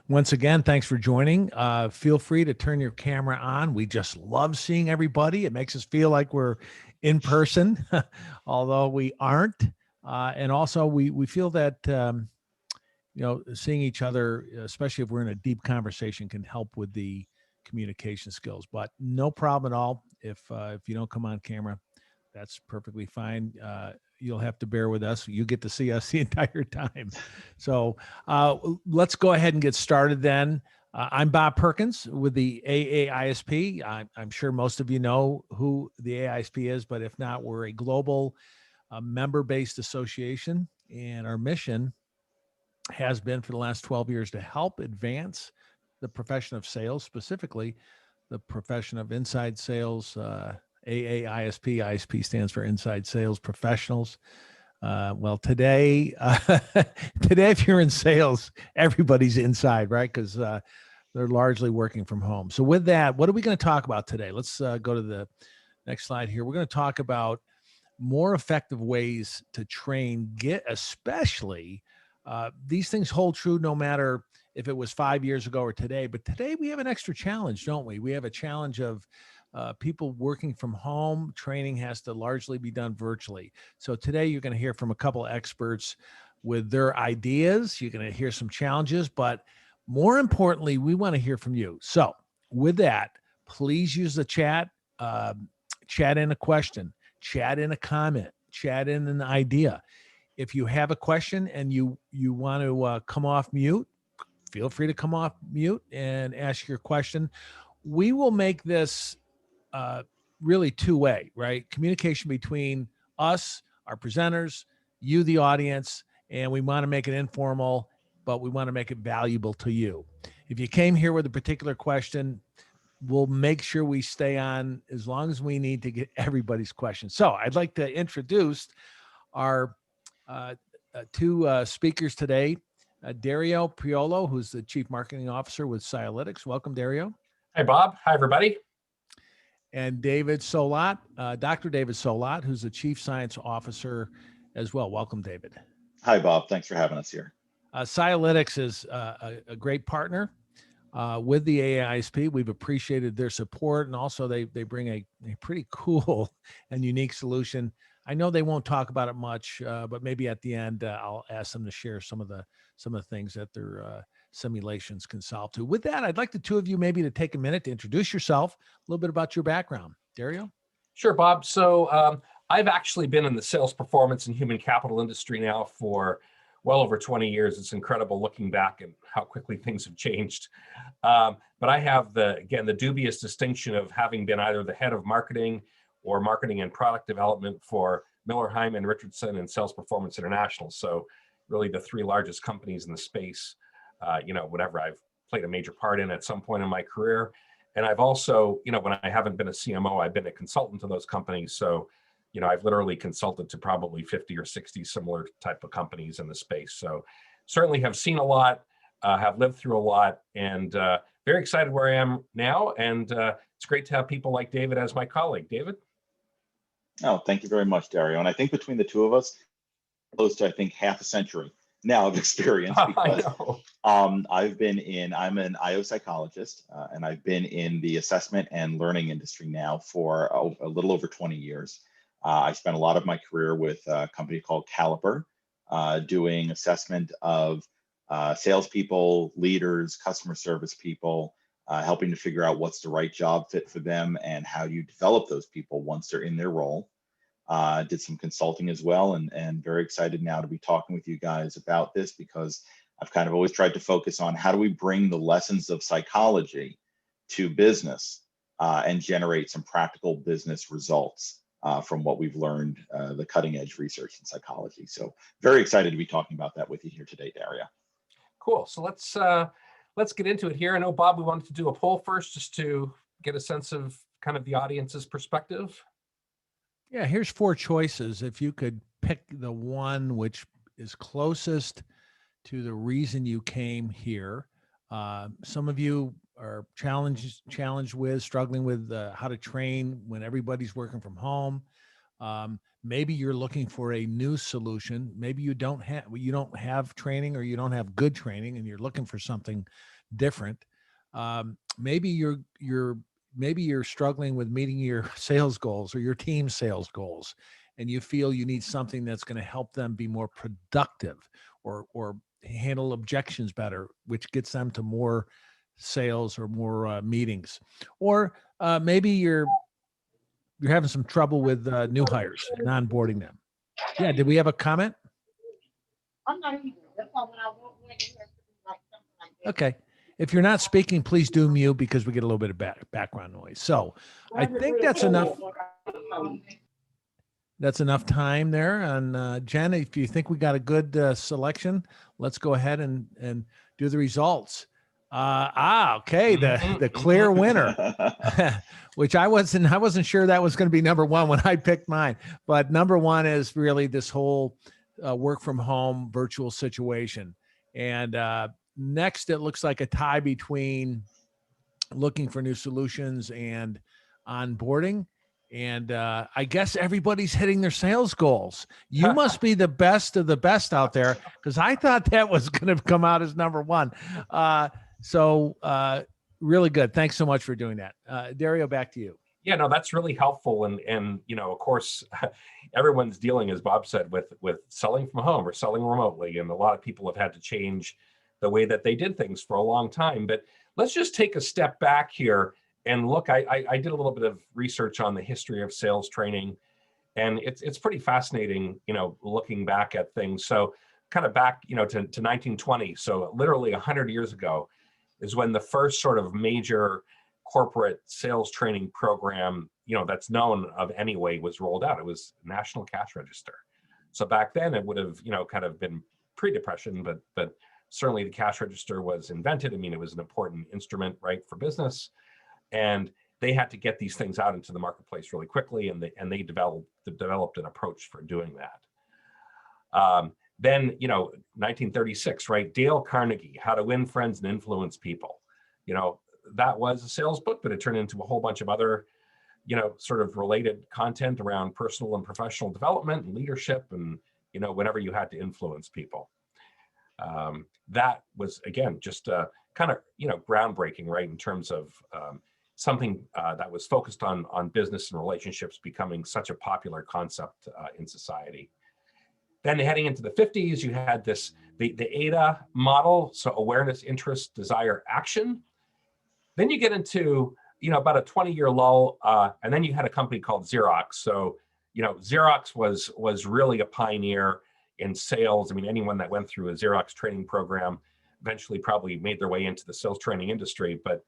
Once again, thanks for joining. Feel free to turn your camera on. We just love seeing everybody. It makes us feel like we're in person, although we aren't. And also, we feel that seeing each other, especially if we're in a deep conversation, can help with the communication skills. But no problem at all if you don't come on camera. That's perfectly fine. You'll have to bear with us. You get to see us the entire time. So let's go ahead and get started then. I'm Bob Perkins with the AA-ISP. I'm sure most of you know who the AA-ISP is, but if not, we're a global member-based association, and our mission has been for the last 12 years to help advance the profession of sales, specifically the profession of inside sales. AA-ISP. ISP stands for Inside Sales Professionals. Today, today, if you're in sales, everybody's inside, right? Because they're largely working from home. So with that, what are we going to talk about today? Let's go to the next slide here. We're going to talk about more effective ways to train, especially these things hold true no matter if it was 5 years ago or today. But today we have an extra challenge, don't we? We have a challenge of people working from home. Training has to largely be done virtually. So today you're going to hear from a couple of experts with their ideas. You're going to hear some challenges, but more importantly, we want to hear from you. So with that, please use the chat, chat in a question, chat in a comment, chat in an idea. If you have a question and you want to come off mute, feel free to come off mute and ask your question. We will make this really two-way, right? Communication between us, our presenters, you, the audience, and we want to make it informal, but we want to make it valuable to you. If you came here with a particular question, we'll make sure we stay on as long as we need to get everybody's questions. So I'd like to introduce our two speakers today. Dario Priolo, who's the Chief Marketing Officer with Sciolytix. Welcome, Dario. Hi, Bob. Hi, everybody. And David Solot, Dr. David Solot, who's the Chief Science Officer as well. Welcome, David. Hi, Bob. Thanks for having us here. Sciolytix is a great partner with the AA-ISP. We've appreciated their support, and also they bring a pretty cool and unique solution. I know they won't talk about it much, but maybe at the end I'll ask them to share some of the things that their simulations can solve too. With that, I'd like the two of you maybe to take a minute to introduce yourself, a little bit about your background. Dario? Sure, Bob. So I've actually been in the sales performance and human capital industry now for well over 20 years. It's incredible looking back at how quickly things have changed. But I have the dubious distinction of having been either the head of marketing or marketing and product development for Miller, Hyman, Richardson, and Sales Performance International. So really the three largest companies in the space, whatever I've played a major part in at some point in my career. And I've also, when I haven't been a CMO, I've been a consultant to those companies. So, I've literally consulted to probably 50 or 60 similar type of companies in the space. So certainly have seen a lot, have lived through a lot, and very excited where I am now. And it's great to have people like David as my colleague. David? Oh, thank you very much, Dario. And I think between the two of us, close to, half a century now of experience, because I'm an IO psychologist, and I've been in the assessment and learning industry now for a little over 20 years. I spent a lot of my career with a company called Caliper, doing assessment of salespeople, leaders, customer service people, helping to figure out what's the right job fit for them and how you develop those people once they're in their role. Did some consulting as well, and very excited now to be talking with you guys about this, because I've kind of always tried to focus on how do we bring the lessons of psychology to business and generate some practical business results from what we've learned, the cutting edge research in psychology. So very excited to be talking about that with you here today, Dario. Cool. So let's get into it here. I know, Bob, we wanted to do a poll first just to get a sense of kind of the audience's perspective. Yeah, here's 4 choices. If you could pick the one which is closest to the reason you came here. Some of you are struggling with how to train when everybody's working from home. Maybe you're looking for a new solution. Maybe you don't have training, or you don't have good training, and you're looking for something different. Maybe you're struggling with meeting your sales goals or your team's sales goals, and you feel you need something that's going to help them be more productive or handle objections better, which gets them to more sales or more meetings. Or maybe you're having some trouble with new hires and onboarding them. Yeah, did we have a comment? Okay. If you're not speaking, please do mute because we get a little bit of background noise. So I think that's enough. That's enough time there. And Jen, if you think we got a good selection, let's go ahead and do the results. Okay, the clear winner, which I wasn't sure that was going to be number one when I picked mine. But number one is really this whole work from home virtual situation. And next, it looks like a tie between looking for new solutions and onboarding. And I guess everybody's hitting their sales goals. You must be the best of the best out there, because I thought that was going to come out as number one. So really good. Thanks so much for doing that. Dario, back to you. Yeah, no, that's really helpful. And of course, everyone's dealing, as Bob said, with selling from home or selling remotely. And a lot of people have had to change the way that they did things for a long time. But let's just take a step back here and look. I did a little bit of research on the history of sales training, and it's pretty fascinating, looking back at things. So kind of back, to 1920. So literally 100 years ago is when the first sort of major corporate sales training program, that's known of anyway, was rolled out. It was National Cash Register. So back then it would have, kind of been pre-depression, but certainly the cash register was invented. I mean, it was an important instrument, right, for business. And they had to get these things out into the marketplace really quickly, and they developed an approach for doing that. Then, 1936, right, Dale Carnegie, How to Win Friends and Influence People. That was a sales book, but it turned into a whole bunch of other, sort of related content around personal and professional development and leadership, and, whenever you had to influence people. That was, again, just kind of, groundbreaking, right, in terms of something that was focused on business and relationships becoming such a popular concept in society. Then heading into the 50s, you had the ADA model, so awareness, interest, desire, action. Then you get into, about a 20-year lull, and then you had a company called Xerox. So, Xerox was really a pioneer in sales. I mean, anyone that went through a Xerox training program eventually probably made their way into the sales training industry, but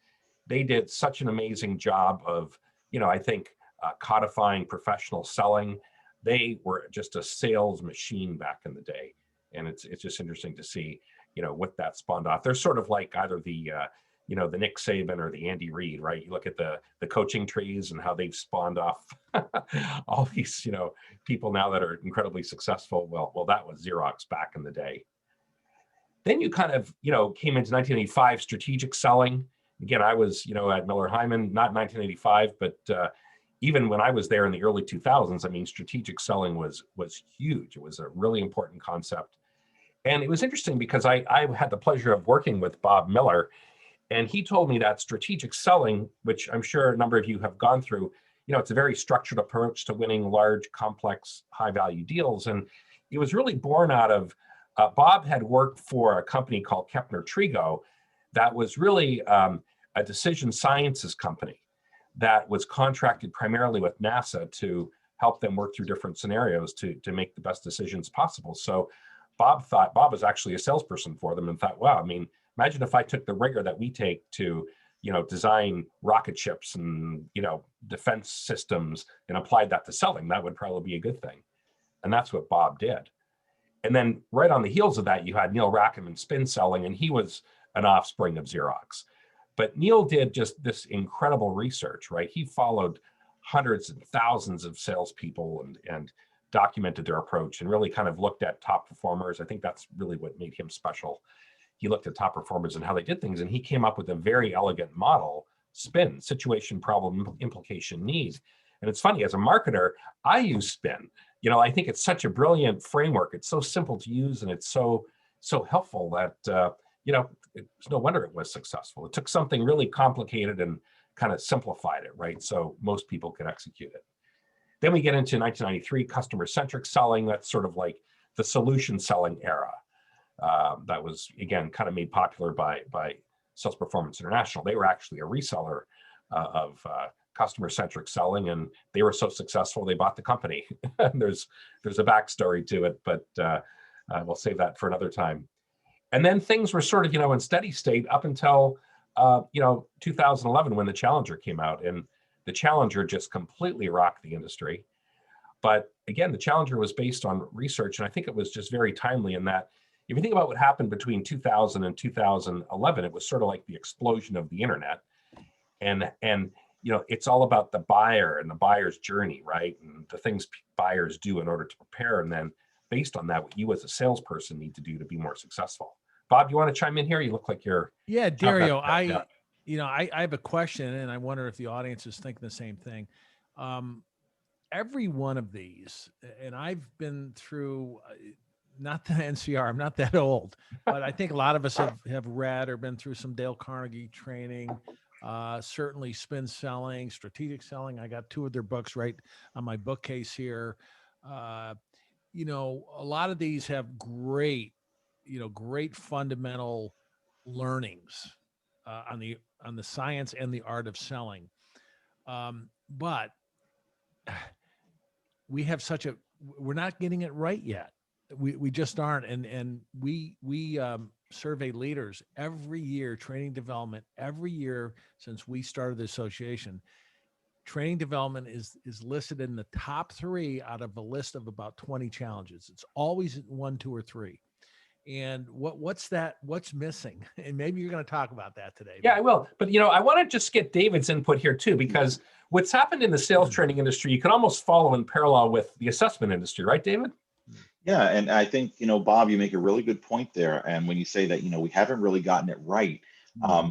they did such an amazing job of, I think, codifying professional selling. They were just a sales machine back in the day. And it's just interesting to see, what that spawned off. They're sort of like either the Nick Saban or the Andy Reid, right? You look at the coaching trees and how they've spawned off all these, people now that are incredibly successful. Well, that was Xerox back in the day. Then you kind of, came into 1985, strategic selling. Again, I was, at Miller Heiman, not 1985, but even when I was there in the early 2000s, I mean, strategic selling was huge. It was a really important concept. And it was interesting because I had the pleasure of working with Bob Miller, and he told me that strategic selling, which I'm sure a number of you have gone through, it's a very structured approach to winning large, complex, high-value deals. And it was really born out of, Bob had worked for a company called Kepner Trigo that was really a decision sciences company that was contracted primarily with NASA to help them work through different scenarios to make the best decisions possible. So Bob was actually a salesperson for them and thought, wow, I mean, imagine if I took the rigor that we take to, design rocket ships and, defense systems and applied that to selling, that would probably be a good thing. And that's what Bob did. And then right on the heels of that, you had Neil Rackham in spin selling, and he was an offspring of Xerox. But Neil did just this incredible research, right? He followed hundreds and thousands of salespeople and documented their approach and really kind of looked at top performers. I think that's really what made him special. He looked at top performers and how they did things, and he came up with a very elegant model, SPIN, situation, problem, implication, need. And it's funny, as a marketer, I use SPIN. I think it's such a brilliant framework. It's so simple to use, and it's so helpful that, it's no wonder it was successful. It took something really complicated and kind of simplified it, right? So most people could execute it. Then we get into 1993, customer-centric selling. That's sort of like the solution selling era. That was, again, kind of made popular by Sales Performance International. They were actually a reseller of customer-centric selling, and they were so successful they bought the company. there's a backstory to it, but we'll save that for another time. And then things were sort of, in steady state up until 2011, when the Challenger came out, and the Challenger just completely rocked the industry. But again, the Challenger was based on research, and I think it was just very timely in that if you think about what happened between 2000 and 2011, it was sort of like the explosion of the internet. And it's all about the buyer and the buyer's journey, right? And the things buyers do in order to prepare. And then based on that, what you as a salesperson need to do to be more successful. Bob, you want to chime in here? You look like you're... Yeah, Dario, I have a question, and I wonder if the audience is thinking the same thing. Every one of these, and I've been through, not the NCR, I'm not that old, but I think a lot of us have read or been through some Dale Carnegie training, certainly spin selling, strategic selling. I got 2 of their books right on my bookcase here. A lot of these have great fundamental learnings on the science and the art of selling. But we're not getting it right yet. We just aren't. And we survey leaders every year, training development every year since we started the association. Training development is listed in the top 3 out of a list of about 20 challenges. It's always 1, 2, or 3. And what's missing? And maybe you're going to talk about that today. Yeah, I will. But, I want to just get David's input here too, because what's happened in the sales training industry, you can almost follow in parallel with the assessment industry, right, David? Yeah, and I think, Bob, you make a really good point there. And when you say that, we haven't really gotten it right,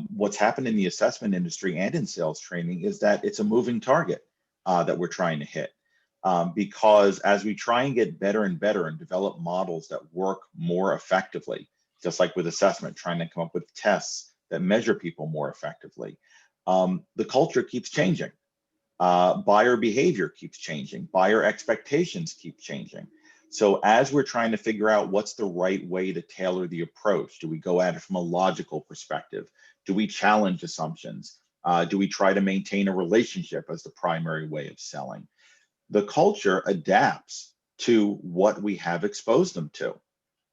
what's happened in the assessment industry and in sales training is that it's a moving target that we're trying to hit. Because as we try and get better and better and develop models that work more effectively, just like with assessment, trying to come up with tests that measure people more effectively, the culture keeps changing. Buyer behavior keeps changing. Buyer expectations keep changing. So as we're trying to figure out what's the right way to tailor the approach, do we go at it from a logical perspective? Do we challenge assumptions? Do we try to maintain a relationship as the primary way of selling? The culture adapts to what we have exposed them to.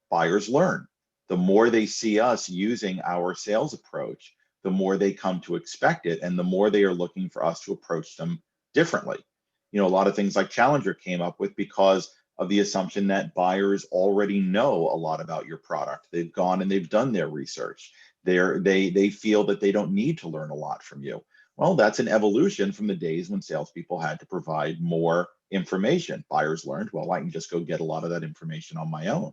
Buyers learn. The more they see us using our sales approach, the more they come to expect it, and the more they are looking for us to approach them differently. A lot of things like Challenger came up with because of the assumption that buyers already know a lot about your product. They've gone and they've done their research. They feel that they don't need to learn a lot from you. Well, that's an evolution from the days when salespeople had to provide more information. Buyers learned, well, I can just go get a lot of that information on my own.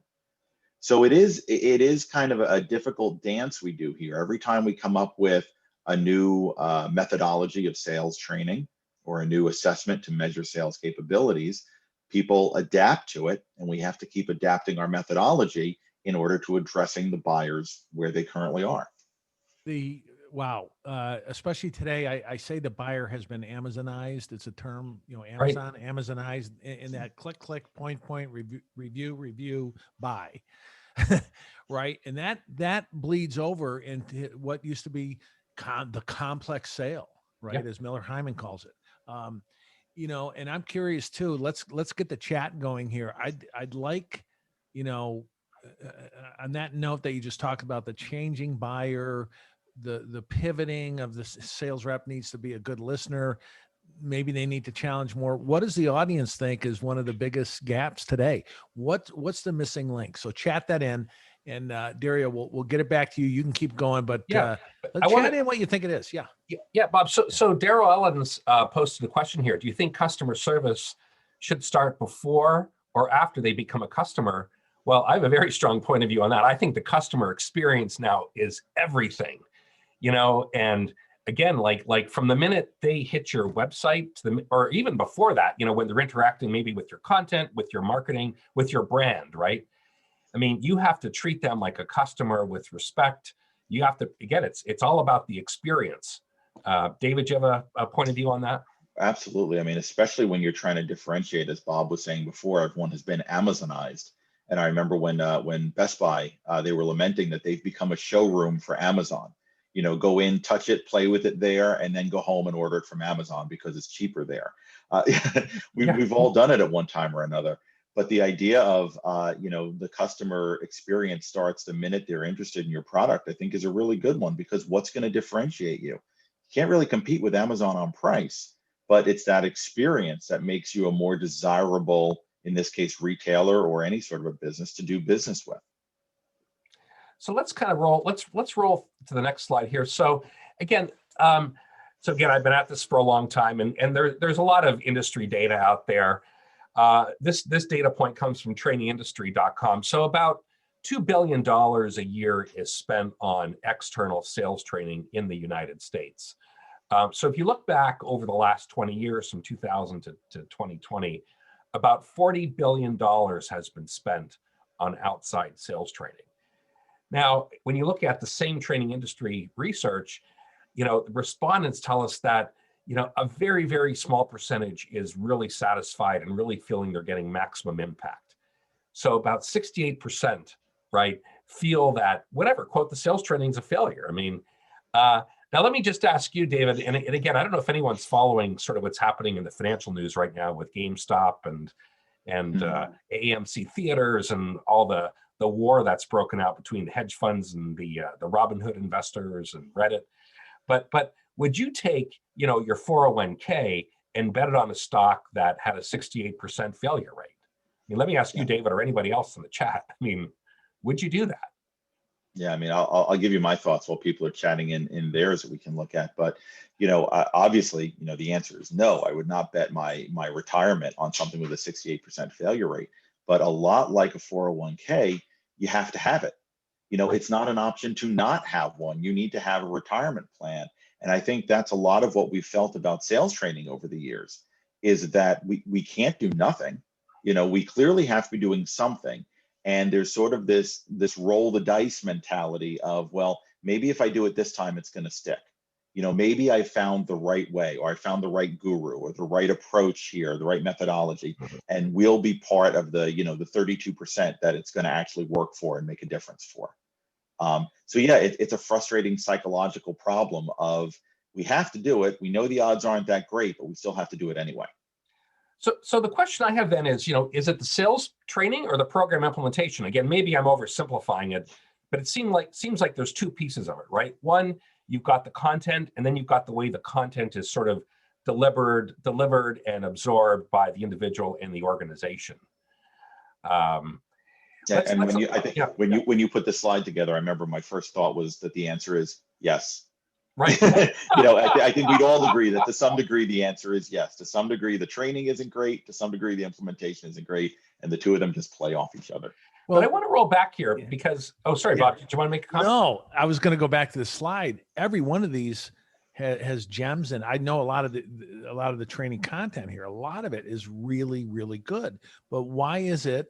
So it is kind of a difficult dance we do here. Every time we come up with a new methodology of sales training or a new assessment to measure sales capabilities, people adapt to it, and we have to keep adapting our methodology in order to addressing the buyers where they currently are. Wow. Especially today, I say the buyer has been Amazonized. It's a term, Amazon, right. Amazonized in that click, point, review, buy, right? And that bleeds over into what used to be the complex sale, right? Yep. As Miller Hyman calls it. And I'm curious too, let's get the chat going here. I'd like, on that note that you just talked about, the changing buyer, the pivoting of the sales rep needs to be a good listener. Maybe they need to challenge more. What does the audience think is one of the biggest gaps today? What's the missing link? So chat that in, and Dario, we'll get it back to you. You can keep going, but let's chat in what you think it is. Yeah, Bob. So Daryl Ellens posted a question here. Do you think customer service should start before or after they become a customer? Well, I have a very strong point of view on that. I think the customer experience now is everything. And again, like from the minute they hit your website or even before that, when they're interacting maybe with your content, with your marketing, with your brand, right? I mean, you have to treat them like a customer with respect. You have to, again, it's all about the experience. David, do you have a point of view on that? Absolutely. I mean, especially when you're trying to differentiate, as Bob was saying before, everyone has been Amazonized. And I remember when Best Buy, they were lamenting that they've become a showroom for Amazon. You know, go in, touch it, play with it there, and then go home and order it from Amazon because it's cheaper there. We've all done it at one time or another. But the idea of, you know, the customer experience starts the minute they're interested in your product, I think is a really good one, because what's going to differentiate you? You can't really compete with Amazon on price, but it's that experience that makes you a more desirable, in this case, retailer or any sort of a business to do business with. So let's kind of roll. Let's roll to the next slide here. So again, I've been at this for a long time, and there's a lot of industry data out there. This data point comes from trainingindustry.com. So about $2 billion a year is spent on external sales training in the United States. So if you look back over the last 20 years, from 2000 to 2020, about $40 billion has been spent on outside sales training. Now, when you look at the same training industry research, you know, respondents tell us that, you know, a very, very small percentage is really satisfied and really feeling they're getting maximum impact. So about 68%, right, feel that whatever, quote, the sales training is a failure. I mean, now let me just ask you, David, and again, I don't know if anyone's following sort of what's happening in the financial news right now with GameStop and AMC theaters and all the war that's broken out between the hedge funds and the Robinhood investors and Reddit. But would you take, you know, your 401k and bet it on a stock that had a 68% failure rate? I mean, let me ask you, David, or anybody else in the chat. I mean, would you do that? Yeah, I mean, I'll give you my thoughts while people are chatting in theirs that we can look at. But, you know, obviously, you know, the answer is no. I would not bet my retirement on something with a 68% failure rate. But a lot like a 401k, you have to have it. You know, it's not an option to not have one. You need to have a retirement plan. And I think that's a lot of what we've felt about sales training over the years, is that we can't do nothing. You know, we clearly have to be doing something. And there's sort of this roll the dice mentality of, well, maybe if I do it this time, it's going to stick. You know, maybe I found the right way, or I found the right guru, or the right approach here, the right methodology, and we'll be part of the, you know, the 32% that it's going to actually work for and make a difference for. So yeah, it's a frustrating psychological problem of, we have to do it. We know the odds aren't that great, but we still have to do it anyway. So the question I have then is, you know, is it the sales training or the program implementation? Again, maybe I'm oversimplifying it, but it seems like there's two pieces of it, right? One, you've got the content, and then you've got the way the content is sort of delivered and absorbed by the individual and the organization. When you put the slide together, I remember my first thought was that the answer is yes. Right. You know, I think we'd all agree that to some degree the answer is yes. To some degree the training isn't great. To some degree the implementation isn't great, and the two of them just play off each other. Well, but I want to roll back here because, oh, sorry, Bob, did you want to make a comment? No, I was going to go back to the slide. Every one of these has gems, and I know a lot of the training content here. A lot of it is really, really good. But why is it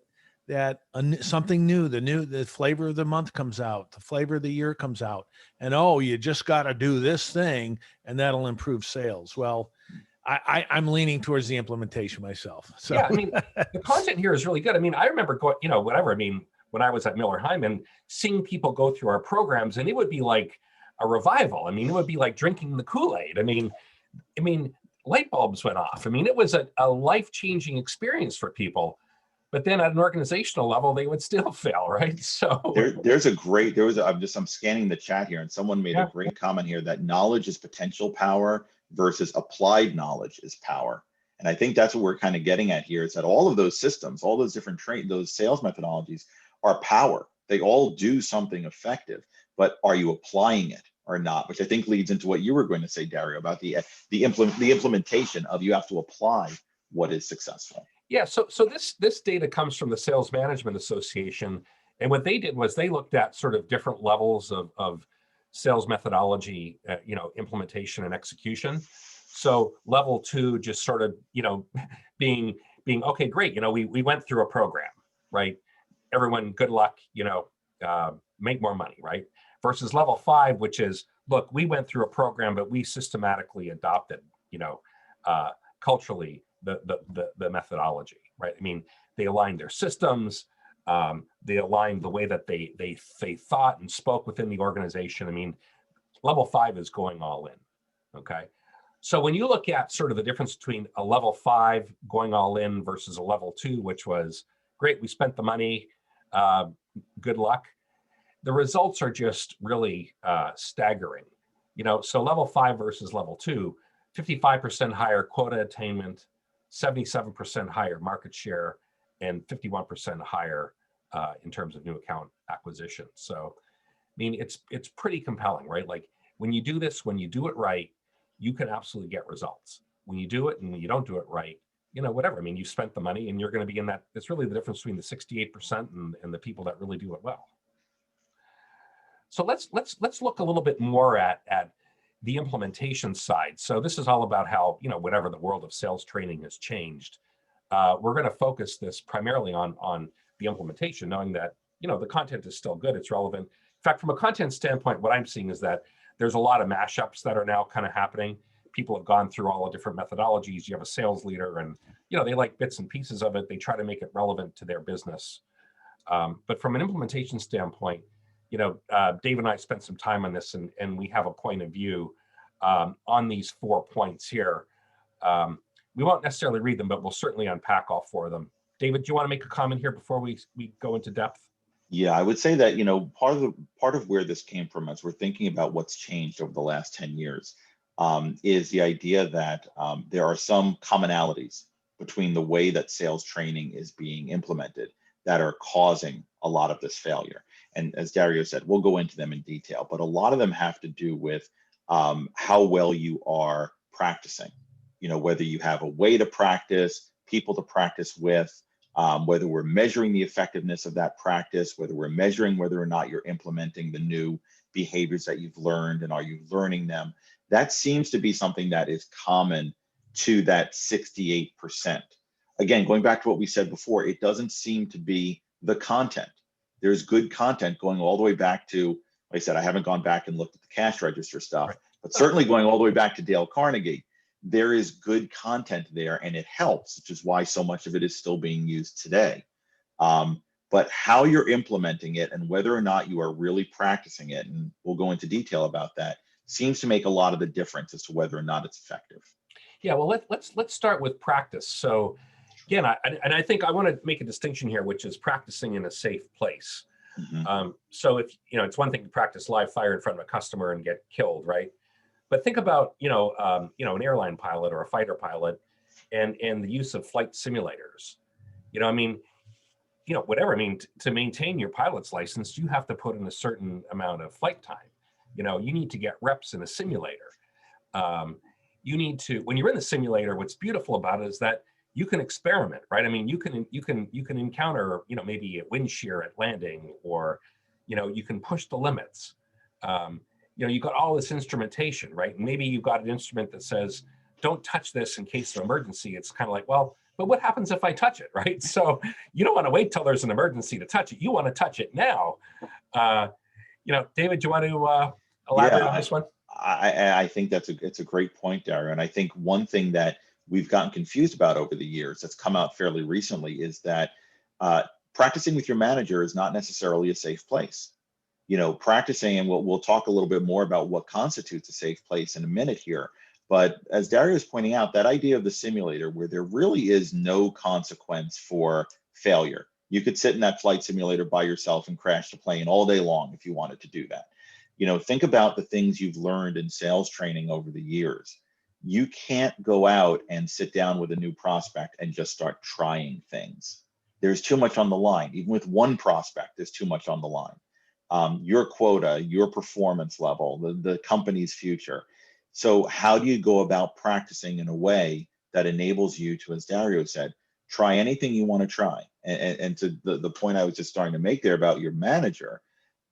that something new, the flavor of the month comes out, the flavor of the year comes out, and oh, you just got to do this thing and that'll improve sales? Well, I'm leaning towards the implementation myself. So yeah, I mean, the content here is really good. I mean, I remember going, you know, whatever. I mean, when I was at Miller Hyman, seeing people go through our programs, and it would be like a revival. I mean, it would be like drinking the Kool-Aid. I mean, light bulbs went off. I mean, it was a life-changing experience for people. But then at an organizational level, they would still fail, right? So I'm scanning the chat here, and someone made a great comment here that knowledge is potential power versus applied knowledge is power. And I think that's what we're kind of getting at here, is that all of those systems, all those different those sales methodologies are power. They all do something effective, but are you applying it or not? Which I think leads into what you were going to say, Dario, about the implementation of, you have to apply what is successful. Yeah, so this data comes from the Sales Management Association, and what they did was they looked at sort of different levels of sales methodology, implementation and execution. So level 2 just sort of, being okay, great. We went through a program, right? everyone, good luck, make more money, right? Versus level 5, which is, look, we went through a program, but we systematically adopted, culturally the methodology, right? I mean, they aligned their systems, they aligned the way that they thought and spoke within the organization. I mean, level 5 is going all in, okay? So when you look at sort of the difference between a level 5 going all in versus a level 2, which was, great, we spent the money, good luck, the results are just really staggering. So level 5 versus level 2, 55% higher quota attainment, 77% higher market share, and 51% higher in terms of new account acquisition. So, I mean, it's pretty compelling, right? Like when you do this, when you do it right, you can absolutely get results. When you do it and when you don't do it right, whatever. I mean, you spent the money and you're going to be in that. It's really the difference between the 68% and the people that really do it well. So let's look a little bit more at the implementation side. So this is all about how, whatever the world of sales training has changed. We're going to focus this primarily on the implementation, knowing that, the content is still good, it's relevant. In fact, from a content standpoint, what I'm seeing is that there's a lot of mashups that are now kind of happening. People have gone through all the different methodologies. You have a sales leader and, they like bits and pieces of it. They try to make it relevant to their business. But from an implementation standpoint, Dave and I spent some time on this and we have a point of view on these 4 points here. We won't necessarily read them, but we'll certainly unpack all 4 of them. David, do you want to make a comment here before we go into depth? Yeah, I would say that, part of where this came from as we're thinking about what's changed over the last 10 years is the idea that there are some commonalities between the way that sales training is being implemented that are causing a lot of this failure. And as Dario said, we'll go into them in detail, but a lot of them have to do with how well you are practicing, whether you have a way to practice, people to practice with, whether we're measuring the effectiveness of that practice, whether we're measuring whether or not you're implementing the new behaviors that you've learned and are you learning them. That seems to be something that is common to that 68%. Again, going back to what we said before, it doesn't seem to be the content. There's good content going all the way back to, like I said, I haven't gone back and looked at the cash register stuff, right, but certainly going all the way back to Dale Carnegie, there is good content there and it helps, which is why so much of it is still being used today. But how you're implementing it and whether or not you are really practicing it, and we'll go into detail about that, seems to make a lot of the difference as to whether or not it's effective. Yeah, well, let's start with practice. So again, I think I want to make a distinction here, which is practicing in a safe place. Mm-hmm. So if, it's one thing to practice live fire in front of a customer and get killed, right? But think about, an airline pilot or a fighter pilot and the use of flight simulators. Whatever. To maintain your pilot's license, you have to put in a certain amount of flight time. You need to get reps in a simulator. You need to, when you're in the simulator, what's beautiful about it is that you can experiment, right? You can encounter, maybe a wind shear at landing, or, you can push the limits. You've got all this instrumentation, right? Maybe you've got an instrument that says, don't touch this in case of emergency. It's kind of like, well, but what happens if I touch it, right? So you don't want to wait till there's an emergency to touch it. You want to touch it now. David, do you want to elaborate on this one? I think it's a great point, Dario. And I think one thing that we've gotten confused about over the years that's come out fairly recently is that practicing with your manager is not necessarily a safe place. Practicing, and we'll talk a little bit more about what constitutes a safe place in a minute here. But as Dario is pointing out, that idea of the simulator where there really is no consequence for failure. You could sit in that flight simulator by yourself and crash the plane all day long if you wanted to do that. Think about the things you've learned in sales training over the years. You can't go out and sit down with a new prospect and just start trying things. There's too much on the line. Even with one prospect, there's too much on the line. Your quota, your performance level, the company's future. So how do you go about practicing in a way that enables you to, as Dario said, try anything you want to try? And to the point I was just starting to make there about your manager,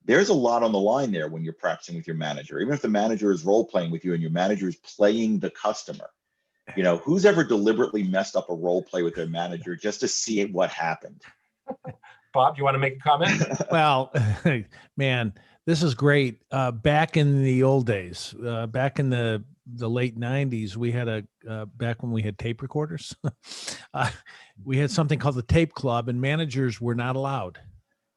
there's a lot on the line there when you're practicing with your manager. Even if the manager is role playing with you and your manager is playing the customer, who's ever deliberately messed up a role play with their manager just to see what happened? Bob, you want to make a comment? Well, man, this is great. Back in the old days, back in the late 90s, we had back when we had tape recorders, we had something called the tape club, and managers were not allowed.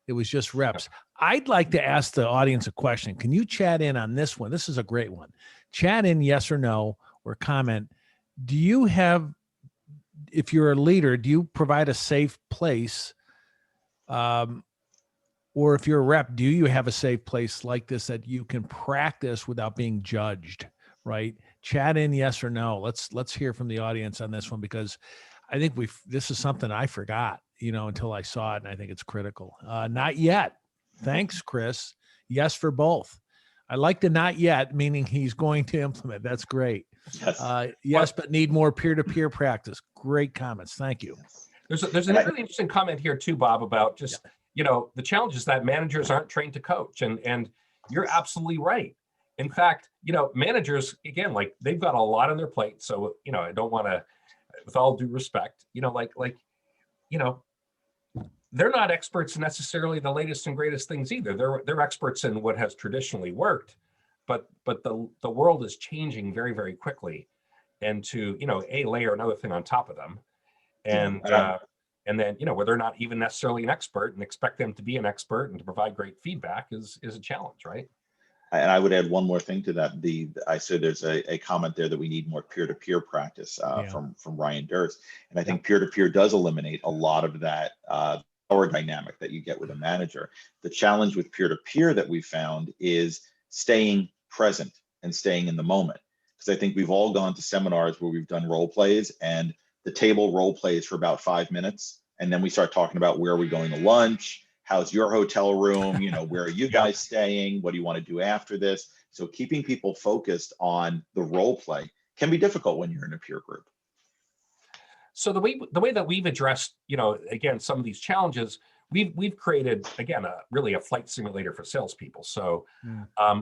It was just reps. I'd like to ask the audience a question. Can you chat in on this one? This is a great one. Chat in yes or no, or comment. Do you have, if you're a leader, do you provide a safe place? Or if you're a rep, do you have a safe place like this that you can practice without being judged, right? Chat in yes or no. Let's hear from the audience on this one, because I think this is something I forgot, until I saw it, and I think it's critical. Not yet. Thanks, Chris. Yes for both. I like the not yet, meaning he's going to implement. That's great. Yes. Yes, but need more peer-to-peer practice. Great comments. Thank you. There's a really interesting comment here too, Bob, about just, the challenge is that managers aren't trained to coach, and you're absolutely right. In fact, managers, again, like they've got a lot on their plate. So, I don't want to, with all due respect, they're not experts in necessarily the latest and greatest things either. They're experts in what has traditionally worked, but the world is changing very, very quickly, and to layer another thing on top of them, and then where they're not even necessarily an expert, and expect them to be an expert and to provide great feedback is a challenge, right? And I would add one more thing to that. I said there's a comment there that we need more peer-to-peer practice from Ryan Durst, and I think peer-to-peer does eliminate a lot of that power dynamic that you get with a manager. The challenge with peer-to-peer that we found is staying present and staying in the moment, because I think we've all gone to seminars where we've done role plays, and the table role plays for about 5 minutes, and then we start talking about where are we going to lunch, how's your hotel room, where are you guys staying, what do you want to do after this? So keeping people focused on the role play can be difficult when you're in a peer group. So the way that we've addressed, again, some of these challenges, we've created, again, really a flight simulator for salespeople. So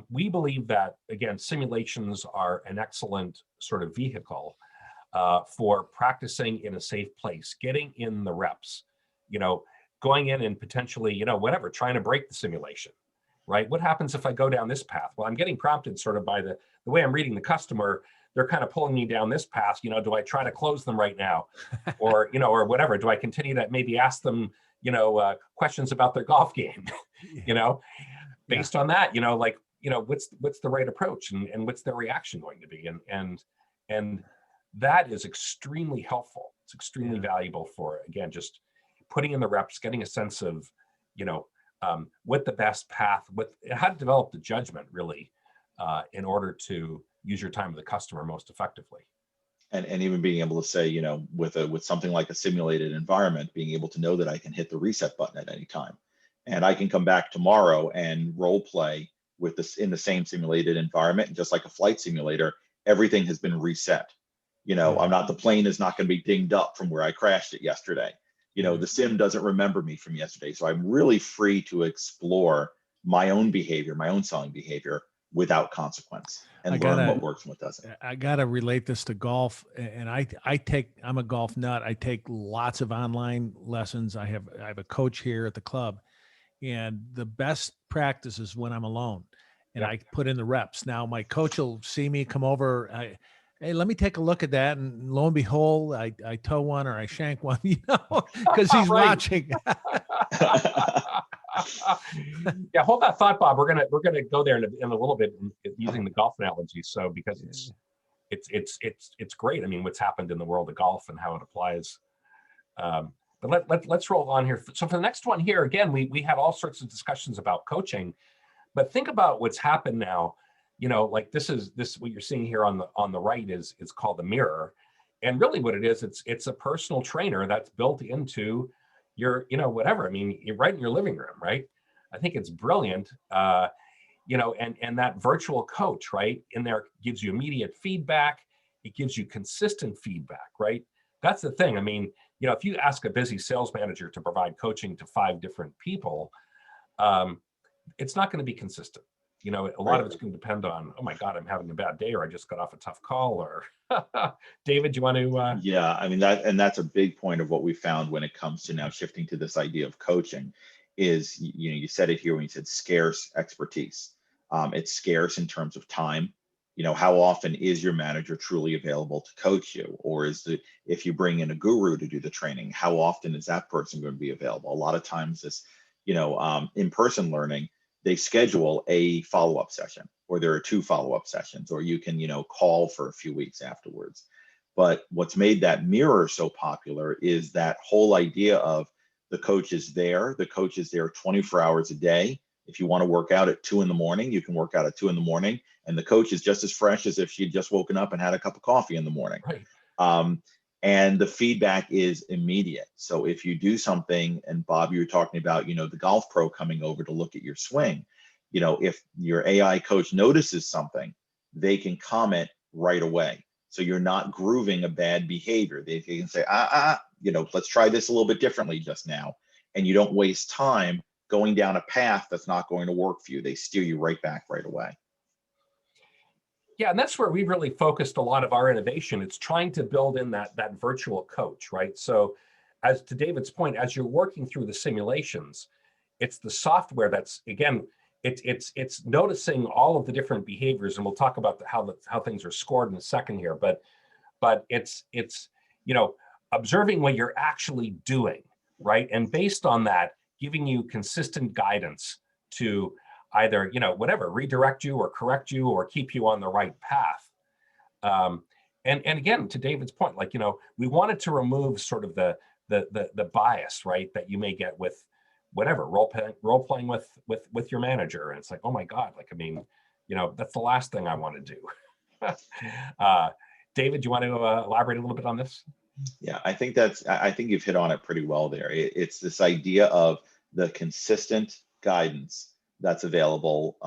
we believe that, again, simulations are an excellent sort of vehicle for practicing in a safe place, getting in the reps, going in and potentially, trying to break the simulation, right? What happens if I go down this path? Well, I'm getting prompted sort of by the way I'm reading the customer. They're kind of pulling me down this path. Do I try to close them right now, or or whatever? Do I continue to maybe ask them, questions about their golf game, based on that, what's the right approach, and what's their reaction going to be, and that is extremely helpful. It's extremely valuable for, again, just putting in the reps, getting a sense of, what the best path, how to develop the judgment really, in order to use your time with the customer most effectively. And even being able to say, with something like a simulated environment, being able to know that I can hit the reset button at any time, and I can come back tomorrow and role play with this in the same simulated environment. And just like a flight simulator, everything has been reset. The plane is not going to be dinged up from where I crashed it yesterday. The sim doesn't remember me from yesterday. So I'm really free to explore my own behavior, my own selling behavior without consequence, and learn what works and what doesn't. I got to relate this to golf. And I'm a golf nut. I take lots of online lessons. I have a coach here at the club, and the best practice is when I'm alone and I put in the reps. Now my coach will see me come over. Hey, let me take a look at that. And lo and behold, I toe one or I shank one, because he's watching. Yeah, hold that thought, Bob. We're gonna go there in a little bit using the golf analogy. So because it's great. I mean, what's happened in the world of golf and how it applies. But let's roll on here. So for the next one here, again, we had all sorts of discussions about coaching, but think about what's happened now. Like this what you're seeing here on the right is called the mirror, and really what it is, it's a personal trainer that's built into your whatever. I mean, you're right in your living room, right? I think it's brilliant. And that virtual coach, right, in there gives you immediate feedback. It gives you consistent feedback, right? That's the thing. I mean, if you ask a busy sales manager to provide coaching to 5 different people, it's not going to be consistent. You know, a lot of it's going to depend on, oh my God, I'm having a bad day, or I just got off a tough call, or David, you want to? Yeah, I mean that's a big point of what we found when it comes to now shifting to this idea of coaching is, you said it here when you said scarce expertise. It's scarce in terms of time. How often is your manager truly available to coach you? Or if you bring in a guru to do the training, how often is that person going to be available? A lot of times this, in-person learning, they schedule a follow-up session, or there are 2 follow-up sessions, or you can, call for a few weeks afterwards. But what's made that mirror so popular is that whole idea of the coach is there. The coach is there 24 hours a day. If you want to work out at 2 a.m, you can work out at 2 a.m, and the coach is just as fresh as if she'd just woken up and had a cup of coffee in the morning. Right. And the feedback is immediate. So if you do something, and Bob, you were talking about, the golf pro coming over to look at your swing, if your AI coach notices something, they can comment right away. So you're not grooving a bad behavior. They can say, let's try this a little bit differently just now. And you don't waste time going down a path that's not going to work for you. They steer you right back right away. Yeah, and that's where we really focused a lot of our innovation. It's trying to build in that virtual coach, right? So as to David's point, as you're working through the simulations, it's the software that's, again, it's noticing all of the different behaviors, and we'll talk about how things are scored in a second here, but it's observing what you're actually doing, right? And based on that, giving you consistent guidance to either, whatever, redirect you or correct you or keep you on the right path. And again, to David's point, we wanted to remove sort of the bias, right, that you may get with whatever role playing with your manager. And it's like, oh my God, that's the last thing I want to do. David, do you want to elaborate a little bit on this? Yeah, I think you've hit on it pretty well there. It's this idea of the consistent guidance that's available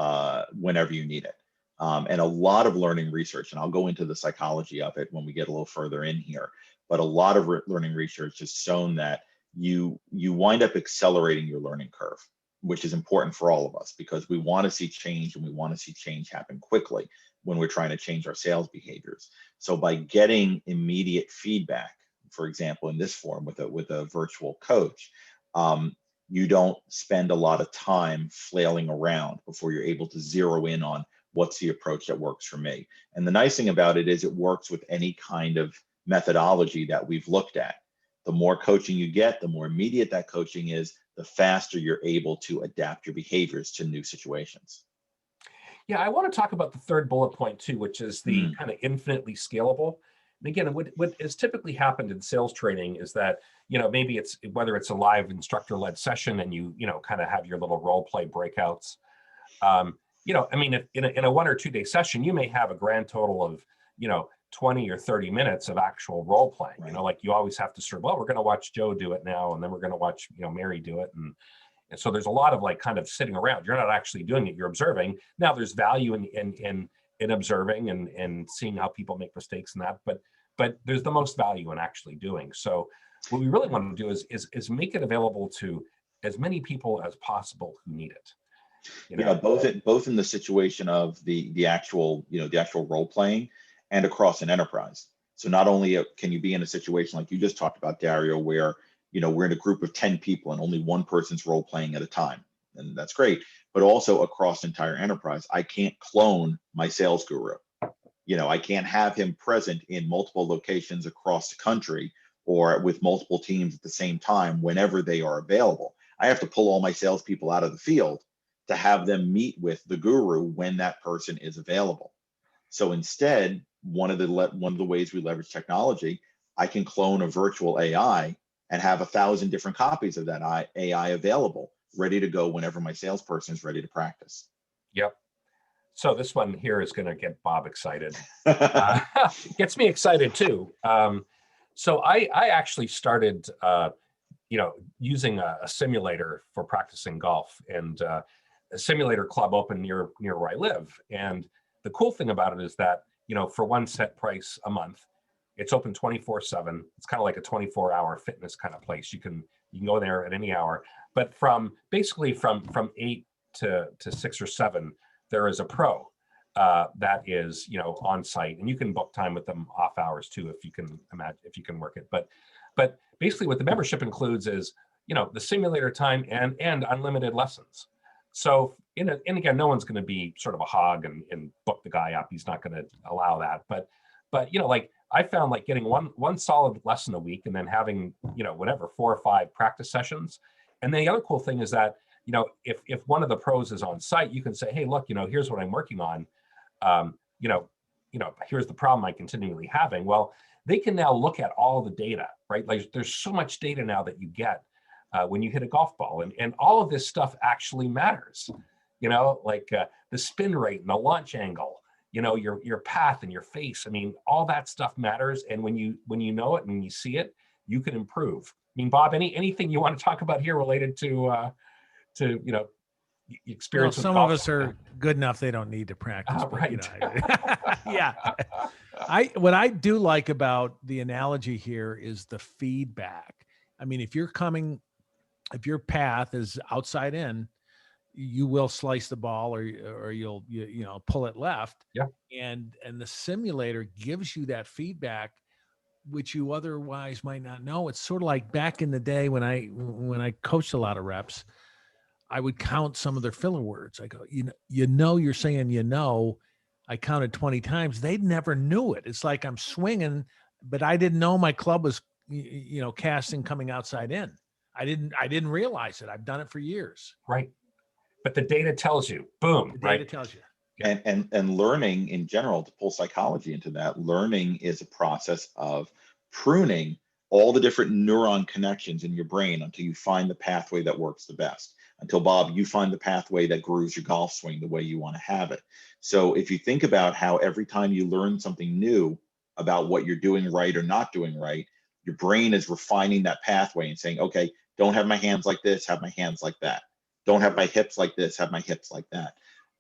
whenever you need it. And a lot of learning research, and I'll go into the psychology of it when we get a little further in here, but a lot of learning research has shown that you wind up accelerating your learning curve, which is important for all of us because we want to see change, and we want to see change happen quickly when we're trying to change our sales behaviors. So by getting immediate feedback, for example, in this form with a virtual coach, you don't spend a lot of time flailing around before you're able to zero in on what's the approach that works for me. And the nice thing about it is it works with any kind of methodology that we've looked at. The more coaching you get, the more immediate that coaching is, the faster you're able to adapt your behaviors to new situations. Yeah, I want to talk about the third bullet point too, which is the kind of infinitely scalable. And again, what has typically happened in sales training is that, maybe it's whether it's a live instructor-led session and you kind of have your little role play breakouts. If in a 1 or 2 day session, you may have a grand total of, 20 or 30 minutes of actual role playing. Right. You always have to sort of, well, we're going to watch Joe do it now, and then we're going to watch, Mary do it. And so there's a lot of kind of sitting around. You're not actually doing it, you're observing. Now there's value in observing and seeing how people make mistakes and that, but there's the most value in actually doing. So what we really want to do is make it available to as many people as possible who need it. Yeah, both in the situation of the actual role playing and across an enterprise. So not only can you be in a situation like you just talked about, Dario, where we're in a group of 10 people and only one person's role playing at a time, and that's great, but also across the entire enterprise. I can't clone my sales guru. I can't have him present in multiple locations across the country or with multiple teams at the same time whenever they are available. I have to pull all my salespeople out of the field to have them meet with the guru when that person is available. So instead, one of the ways we leverage technology, I can clone a virtual AI and have 1,000 different copies of that AI available, ready to go whenever my salesperson is ready to practice. Yep. So this one here is going to get Bob excited. Gets me excited too. So I actually started, using a simulator for practicing golf, and a simulator club opened near where I live. And the cool thing about it is that, for one set price a month, it's open 24/7. It's kind of like a 24-hour fitness kind of place. You can go there at any hour, but from 8 to 6 or 7, there is a pro that is, you know, on site, and you can book time with them off hours too, if you can imagine, if you can work it. But basically what the membership includes is, you know, the simulator time and unlimited lessons. So, and again, no one's going to be sort of a hog and book the guy up. He's not going to allow that. But you know, like I found like getting one solid lesson a week and then having, you know, whatever, 4 or 5 practice sessions. And then the other cool thing is that, you know, if one of the pros is on site, you can say, hey, look, you know, here's what I'm working on. You know, here's the problem I'm continually having. Well, they can now look at all the data, right? Like there's so much data now that you get when you hit a golf ball, and all of this stuff actually matters. You know, like the spin rate and the launch angle, you know, your path and your face. I mean, all that stuff matters. And when you know it and you see it, you can improve. I mean, Bob, anything you want to talk about here related to you know, experience? Well, some of us are good enough they don't need to practice. But, right. you know, yeah. What I do like about the analogy here is the feedback. I mean, if your path is outside in, you will slice the ball or you'll you know, pull it left. Yeah. And the simulator gives you that feedback, which you otherwise might not know. It's sort of like back in the day when I coached a lot of reps, I would count some of their filler words. I go, you know, you're saying, you know, I counted 20 times. They never knew it. It's like I'm swinging, but I didn't know my club was, you know, casting coming outside in. I didn't realize it. I've done it for years. Right. But the data tells you, boom, The data right? tells you. Yeah. And learning in general, to pull psychology into that, learning is a process of pruning all the different neuron connections in your brain until you find the pathway that works the best. Until, Bob, you find the pathway that grooves your golf swing the way you want to have it. So if you think about how every time you learn something new about what you're doing right or not doing right, your brain is refining that pathway and saying, okay, don't have my hands like this, have my hands like that. Don't have my hips like this, have my hips like that.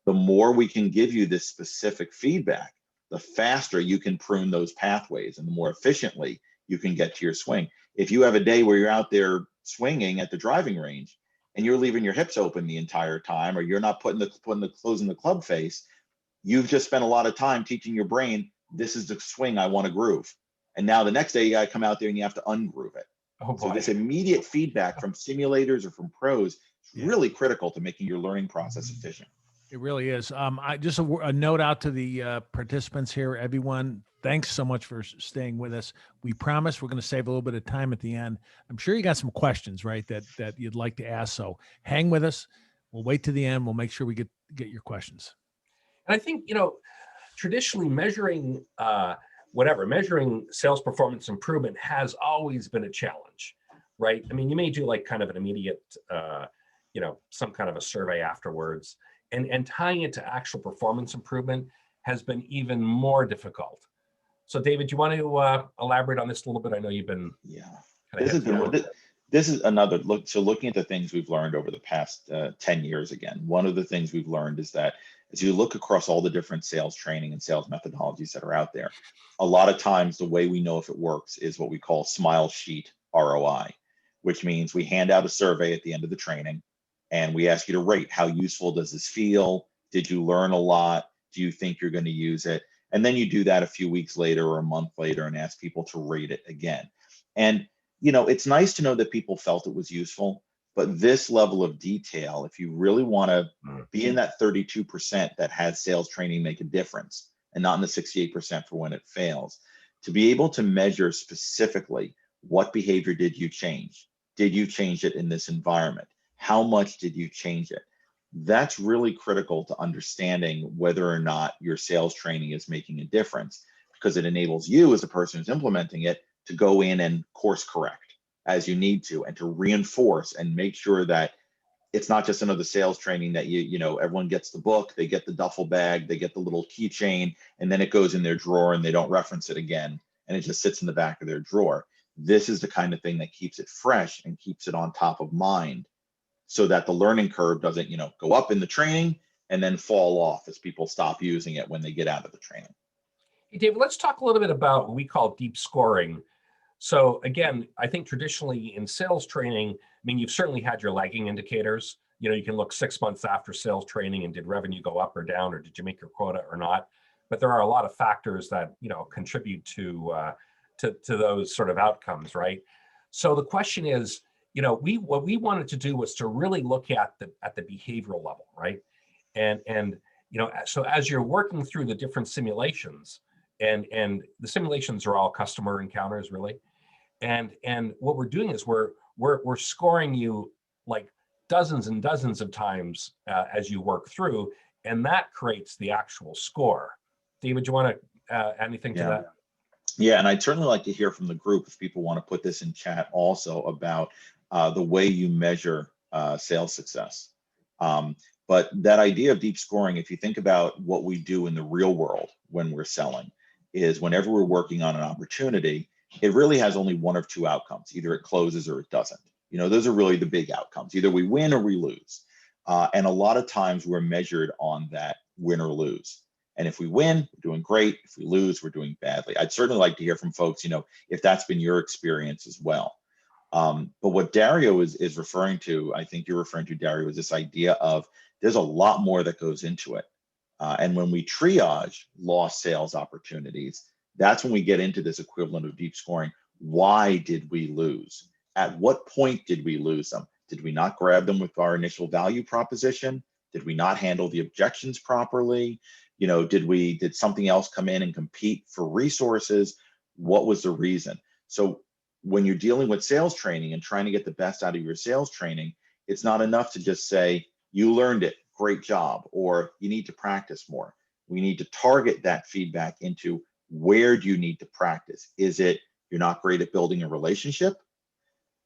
The more we can give you this specific feedback, the faster you can prune those pathways and the more efficiently you can get to your swing. If you have a day where you're out there swinging at the driving range and you're leaving your hips open the entire time, or you're not closing the club face, you've just spent a lot of time teaching your brain, this is the swing I want to groove. And now the next day you got to come out there and you have to ungroove it. Oh, so this immediate feedback from simulators or from pros is really critical to making your learning process efficient. It really is. I just a note out to the participants here, everyone. Thanks so much for staying with us. We promise we're going to save a little bit of time at the end. I'm sure you got some questions, right, that you'd like to ask. So hang with us. We'll wait to the end. We'll make sure we get your questions. And I think, you know, traditionally measuring measuring sales performance improvement has always been a challenge, right? I mean, you may do like kind of an immediate, you know, some kind of a survey afterwards, and tying it to actual performance improvement has been even more difficult. So David, do you want to elaborate on this a little bit? I know you've been. Yeah. This is another look. So looking at the things we've learned over the past 10 years, again, one of the things we've learned is that as you look across all the different sales training and sales methodologies that are out there, a lot of times the way we know if it works is what we call smile sheet ROI, which means we hand out a survey at the end of the training and we ask you to rate how useful does this feel? Did you learn a lot? Do you think you're going to use it? And then you do that a few weeks later or a month later and ask people to rate it again. And you know, it's nice to know that people felt it was useful, but this level of detail, if you really want to be in that 32% that has sales training make a difference and not in the 68% for when it fails, to be able to measure specifically what behavior did you change? Did you change it in this environment? How much did you change it? That's really critical to understanding whether or not your sales training is making a difference, because it enables you as a person who's implementing it to go in and course correct as you need to, and to reinforce and make sure that it's not just another sales training that you know, everyone gets the book, they get the duffel bag, they get the little keychain, and then it goes in their drawer and they don't reference it again, and it just sits in the back of their drawer. This is the kind of thing that keeps it fresh and keeps it on top of mind, so that the learning curve doesn't, you know, go up in the training and then fall off as people stop using it when they get out of the training. Hey, David, let's talk a little bit about what we call deep scoring. So again, I think traditionally in sales training, I mean, you've certainly had your lagging indicators. You know, you can look 6 months after sales training and did revenue go up or down, or did you make your quota or not? But there are a lot of factors that, you know, contribute to those sort of outcomes, right? So the question is, you know, what we wanted to do was to really look at the behavioral level, right? And you know, so as you're working through the different simulations, and the simulations are all customer encounters, really. And what we're doing is we're scoring you like dozens and dozens of times as you work through, and that creates the actual score. David, do you want to add anything to that? Yeah, and I'd certainly like to hear from the group if people want to put this in chat also about the way you measure sales success. But that idea of deep scoring, if you think about what we do in the real world when we're selling, is whenever we're working on an opportunity, it really has only one of two outcomes. Either it closes or it doesn't. You know, those are really the big outcomes. Either we win or we lose. And a lot of times we're measured on that win or lose. And if we win, we're doing great. If we lose, we're doing badly. I'd certainly like to hear from folks, you know, if that's been your experience as well. But what Dario is referring to, I think you're referring to, Dario, is this idea of there's a lot more that goes into it. And when we triage lost sales opportunities, that's when we get into this equivalent of deep scoring. Why did we lose? At what point did we lose them? Did we not grab them with our initial value proposition? Did we not handle the objections properly? You know, did something else come in and compete for resources? What was the reason? So when you're dealing with sales training and trying to get the best out of your sales training, it's not enough to just say, you learned it, great job, or you need to practice more. We need to target that feedback into where do you need to practice? Is it you're not great at building a relationship?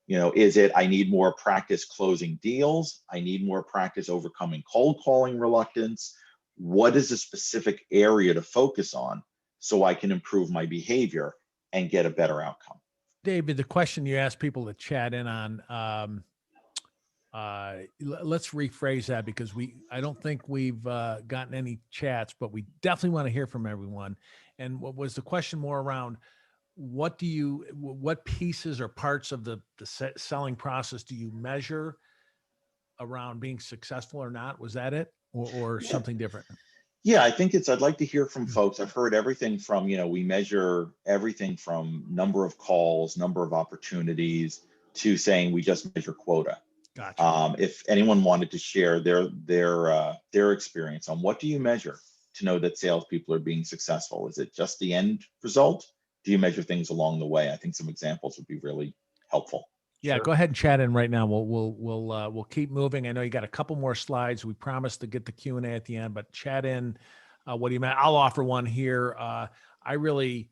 You know, is it I need more practice closing deals? I need more practice overcoming cold calling reluctance? What is a specific area to focus on so I can improve my behavior and get a better outcome? David, the question you asked people to chat in on, let's rephrase that, because I don't think we've gotten any chats, but we definitely want to hear from everyone. And what was the question more around, what pieces or parts of the selling process do you measure around being successful or not? Was that it, or something different? Yeah, I think I'd like to hear from folks. I've heard everything from, you know, we measure everything from number of calls, number of opportunities, to saying we just measure quota. Gotcha. If anyone wanted to share their experience on what do you measure to know that salespeople are being successful? Is it just the end result? Do you measure things along the way? I think some examples would be really helpful. Yeah, Sure. Go ahead and chat in right now. We'll keep moving. I know you got a couple more slides. We promised to get the Q&A at the end, but chat in. What do you mean? I'll offer one here. I really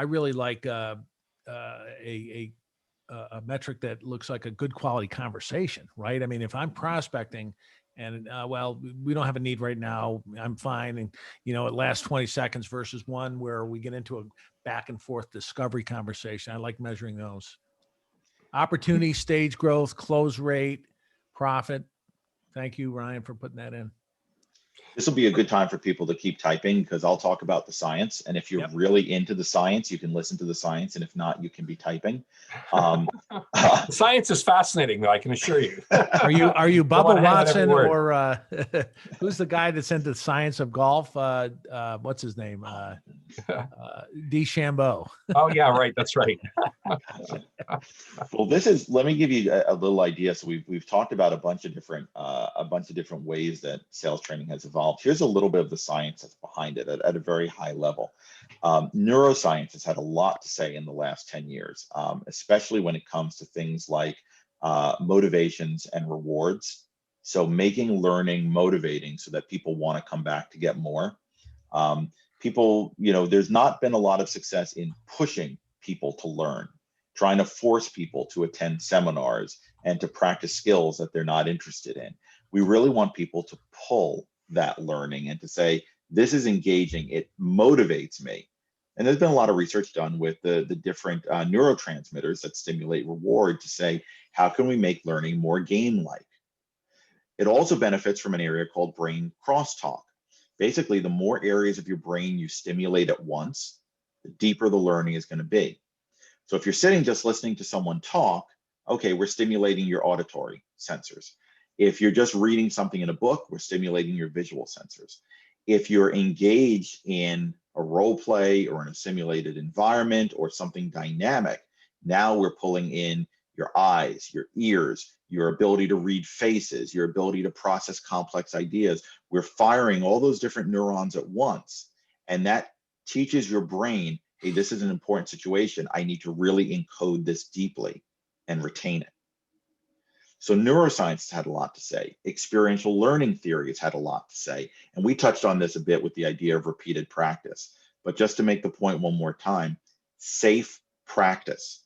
like a metric that looks like a good quality conversation, right? I mean, if I'm prospecting and well, we don't have a need right now, I'm fine, and you know, it lasts 20 seconds versus one where we get into a back and forth discovery conversation. I like measuring those. Opportunity, stage growth, close rate, profit. Thank you, Ryan, for putting that in. This will be a good time for people to keep typing, because I'll talk about the science. And if you're really into the science, you can listen to the science. And if not, you can be typing. Science is fascinating, though, I can assure you. Are you Bubba Watson, or who's the guy that's into the science of golf? What's his name? DeChambeau. Oh, yeah, right. That's right. Well, let me give you a little idea. So we've talked about a bunch of different ways that sales training has evolved. Here's a little bit of the science that's behind it at a very high level. Neuroscience has had a lot to say in the last 10 years, especially when it comes to things like motivations and rewards. So making learning motivating so that people want to come back to get more. People, you know, there's not been a lot of success in pushing people to learn, trying to force people to attend seminars and to practice skills that they're not interested in. We really want people to pull that learning and to say, this is engaging, it motivates me. And there's been a lot of research done with the different neurotransmitters that stimulate reward to say, how can we make learning more game-like? It also benefits from an area called brain crosstalk. Basically, the more areas of your brain you stimulate at once, the deeper the learning is going to be. So if you're sitting just listening to someone talk, okay, we're stimulating your auditory sensors. If you're just reading something in a book, we're stimulating your visual sensors. If you're engaged in a role play or in a simulated environment or something dynamic, now we're pulling in your eyes, your ears, your ability to read faces, your ability to process complex ideas. We're firing all those different neurons at once. And that teaches your brain, hey, this is an important situation. I need to really encode this deeply and retain it. So neuroscience has had a lot to say. Experiential learning theory has had a lot to say. And we touched on this a bit with the idea of repeated practice. But just to make the point one more time, safe practice.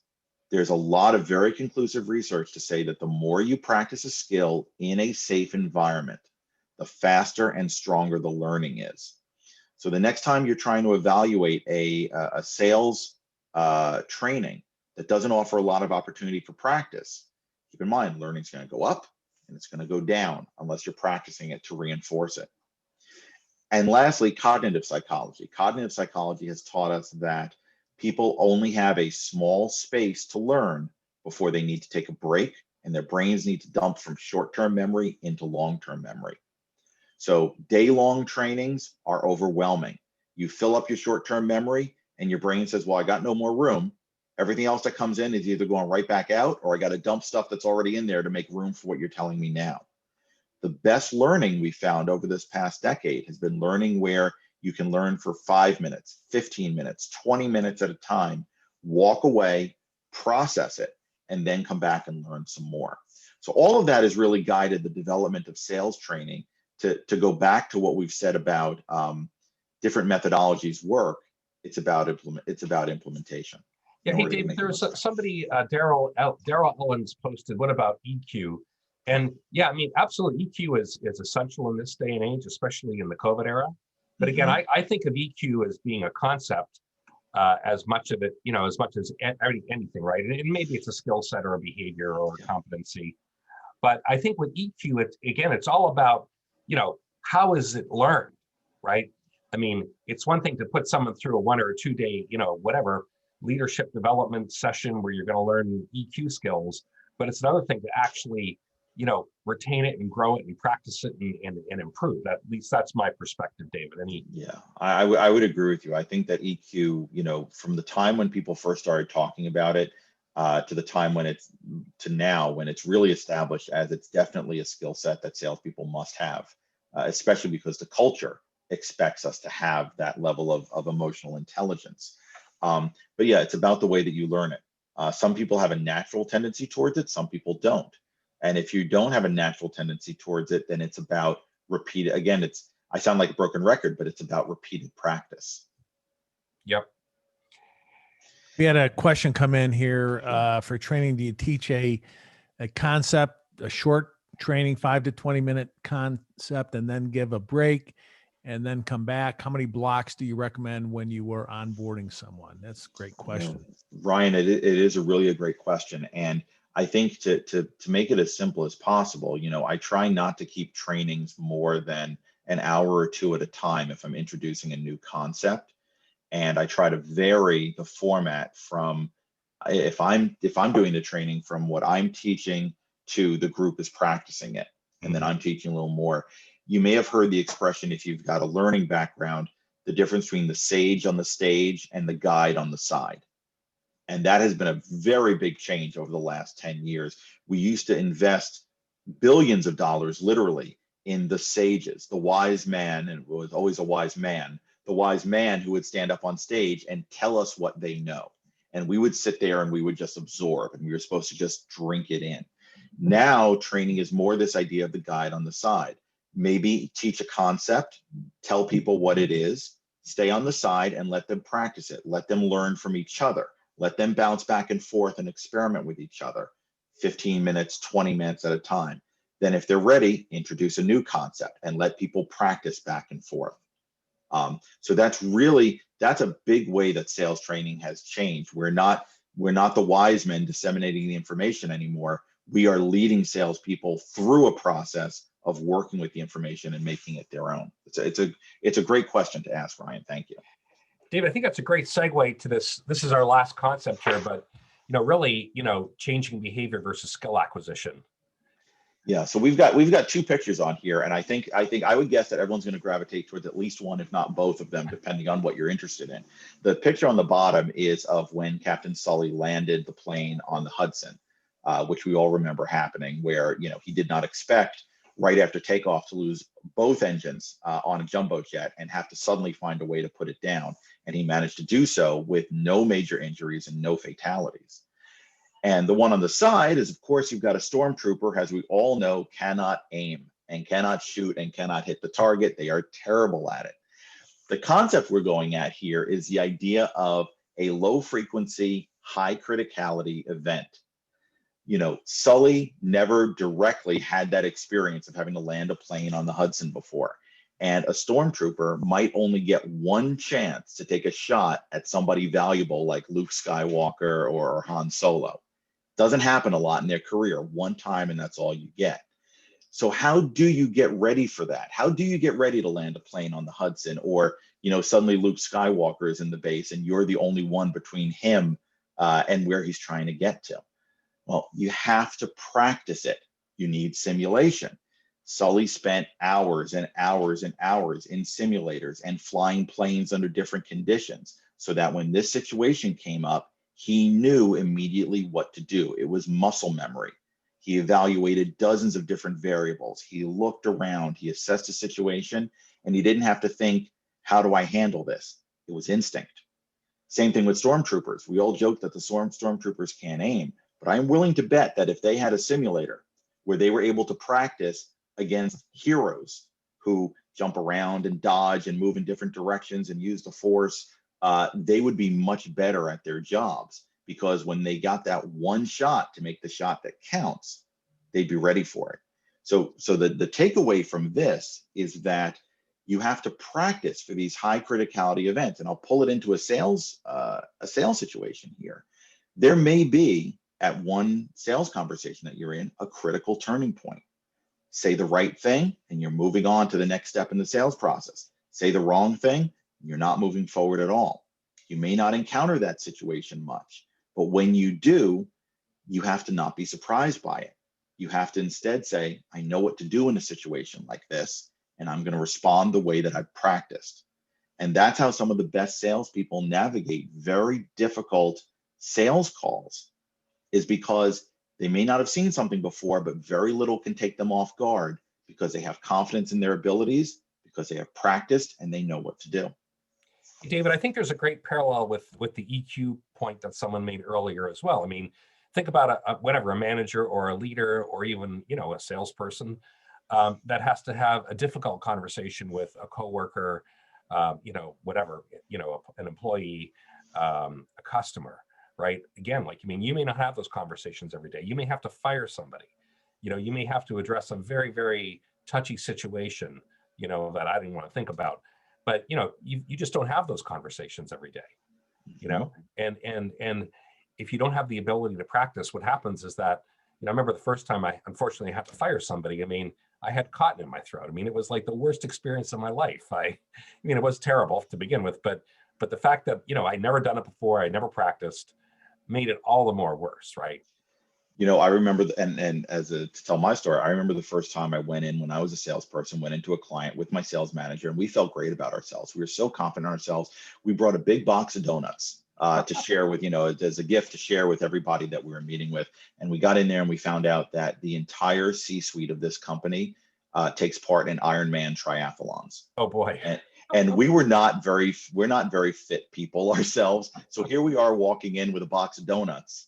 There's a lot of very conclusive research to say that the more you practice a skill in a safe environment, the faster and stronger the learning is. So the next time you're trying to evaluate a sales training that doesn't offer a lot of opportunity for practice, keep in mind, learning's going to go up and it's going to go down unless you're practicing it to reinforce it. And lastly, cognitive psychology. Cognitive psychology has taught us that people only have a small space to learn before they need to take a break, and their brains need to dump from short-term memory into long-term memory. So day-long trainings are overwhelming. You fill up your short-term memory and your brain says, well, I got no more room. Everything else that comes in is either going right back out, or I got to dump stuff that's already in there to make room for what you're telling me now. The best learning we found over this past decade has been learning where you can learn for 5 minutes, 15 minutes, 20 minutes at a time, walk away, process it, and then come back and learn some more. So all of that has really guided the development of sales training to go back to what we've said about different methodologies work. It's about implementation. Yeah, hey, David, there was somebody, Daryl Owens posted, what about EQ? And yeah, I mean, absolutely, EQ is essential in this day and age, especially in the COVID era. But again, I think of EQ as being a concept as much of it, as much as anything, right? And maybe it's a skill set or a behavior or a competency. But I think with EQ, it's all about, how is it learned, right? I mean, it's one thing to put someone through a 1 or 2 day, whatever, leadership development session where you're going to learn EQ skills, but it's another thing to actually, retain it and grow it and practice it and improve. At least that's my perspective, David. Yeah, I would agree with you. I think that EQ, from the time when people first started talking about it to the time to now when it's really established as it's definitely a skill set that salespeople must have, especially because the culture expects us to have that level of emotional intelligence. But yeah, it's about the way that you learn it. Some people have a natural tendency towards it, some people don't. And if you don't have a natural tendency towards it, then it's about repeated. Again, I sound like a broken record, but it's about repeated practice. Yep. We had a question come in here for training. Do you teach a concept, a short training, 5 to 20 minute concept, and then give a break and then come back? How many blocks do you recommend when you were onboarding someone? That's a great question. Ryan, it is a great question. And I think to make it as simple as possible, I try not to keep trainings more than an hour or two at a time if I'm introducing a new concept. And I try to vary the format from if I'm doing the training from what I'm teaching to the group is practicing it. And then I'm teaching a little more. You may have heard the expression, if you've got a learning background, the difference between the sage on the stage and the guide on the side. And that has been a very big change over the last 10 years. We used to invest billions of dollars, literally, in the sages, the wise man, and it was always a wise man, the wise man who would stand up on stage and tell us what they know. And we would sit there and we would just absorb, and we were supposed to just drink it in. Now, training is more this idea of the guide on the side. Maybe teach a concept, tell people what it is, stay on the side and let them practice it. Let them learn from each other. Let them bounce back and forth and experiment with each other, 15 minutes, 20 minutes at a time. Then if they're ready, introduce a new concept and let people practice back and forth. So that's a big way that sales training has changed. We're not the wise men disseminating the information anymore. We are leading salespeople through a process of working with the information and making it their own. It's a great question to ask, Ryan. Thank you. David, I think that's a great segue to this. This is our last concept here, but really, changing behavior versus skill acquisition. Yeah, so we've got two pictures on here, and I would guess that everyone's going to gravitate towards at least one, if not both of them, depending on what you're interested in. The picture on the bottom is of when Captain Sully landed the plane on the Hudson, which we all remember happening, where he did not expect right after takeoff to lose both engines on a jumbo jet and have to suddenly find a way to put it down, and he managed to do so with no major injuries and no fatalities. And the one on the side is, of course, you've got a stormtrooper, as we all know, cannot aim and cannot shoot and cannot hit the target. They are terrible at it. The concept we're going at here is the idea of a low frequency, high criticality event. Sully never directly had that experience of having to land a plane on the Hudson before. And a stormtrooper might only get one chance to take a shot at somebody valuable like Luke Skywalker or Han Solo. Doesn't happen a lot in their career, one time, and that's all you get. So how do you get ready for that? How do you get ready to land a plane on the Hudson? Or, suddenly Luke Skywalker is in the base and you're the only one between him and where he's trying to get to. Well, you have to practice it. You need simulation. Sully spent hours and hours and hours in simulators and flying planes under different conditions so that when this situation came up, he knew immediately what to do. It was muscle memory. He evaluated dozens of different variables. He looked around, he assessed the situation, and he didn't have to think, how do I handle this? It was instinct. Same thing with stormtroopers. We all joke that the stormtroopers can't aim, but I'm willing to bet that if they had a simulator where they were able to practice against heroes who jump around and dodge and move in different directions and use the force, they would be much better at their jobs, because when they got that one shot to make the shot that counts, they'd be ready for it. So the takeaway from this is that you have to practice for these high criticality events. And I'll pull it into a sales situation here. There may be, at one sales conversation that you're in, a critical turning point. Say the right thing and you're moving on to the next step in the sales process. Say the wrong thing, you're not moving forward at all. You may not encounter that situation much, but when you do, you have to not be surprised by it. You have to instead say, I know what to do in a situation like this, and I'm going to respond the way that I've practiced. And that's how some of the best salespeople navigate very difficult sales calls, is because they may not have seen something before, but very little can take them off guard because they have confidence in their abilities, because they have practiced and they know what to do. David, I think there's a great parallel with the EQ point that someone made earlier as well. I mean, think about a manager or a leader or even, a salesperson that has to have a difficult conversation with a coworker, an employee, a customer, right? Again, you may not have those conversations every day. You may have to fire somebody. You may have to address a very, very touchy situation, that I didn't want to think about. But you just don't have those conversations every day, and if you don't have the ability to practice, what happens is that, I remember the first time I unfortunately had to fire somebody. I mean, I had cotton in my throat. I mean, it was like the worst experience of my life. It was terrible to begin with, but the fact that, I never done it before, I never practiced, made it all the more worse, right? I remember, to tell my story, I remember the first time I went in when I was a salesperson, went into a client with my sales manager, and we felt great about ourselves. We were so confident in ourselves. We brought a big box of donuts to share with, as a gift to share with everybody that we were meeting with. And we got in there and we found out that the entire C-suite of this company takes part in Ironman triathlons. Oh boy. And we're not very fit people ourselves. So here we are walking in with a box of donuts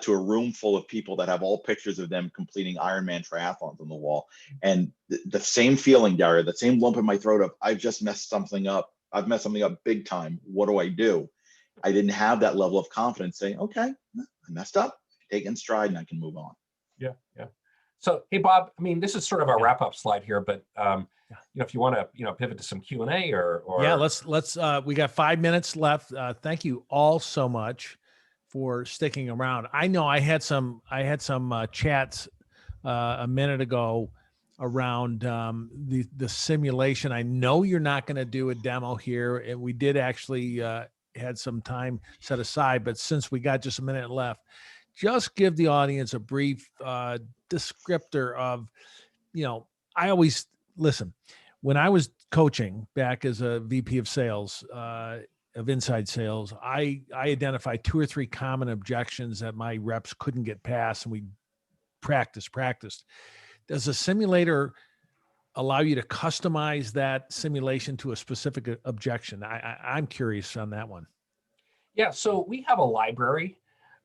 to a room full of people that have all pictures of them completing Ironman triathlons on the wall. And the same feeling, Dario, the same lump in my throat of, I've just messed something up. I've messed something up big time. What do I do? I didn't have that level of confidence saying, okay, I messed up, take it in stride and I can move on. Yeah. So, hey, Bob, I mean, this is sort of a wrap-up slide here, but if you want to, pivot to some Q&A or yeah, let's we got 5 minutes left. Thank you all so much for sticking around. I know I had some chats a minute ago around the simulation. I know you're not going to do a demo here, and we did actually had some time set aside, but since we got just a minute left, just give the audience a brief descriptor of, I always listen. When I was coaching back as a VP of sales, of inside sales, I identified 2 or 3 common objections that my reps couldn't get past, and we practiced. Does a simulator allow you to customize that simulation to a specific objection? I'm curious on that one. Yeah, so we have a library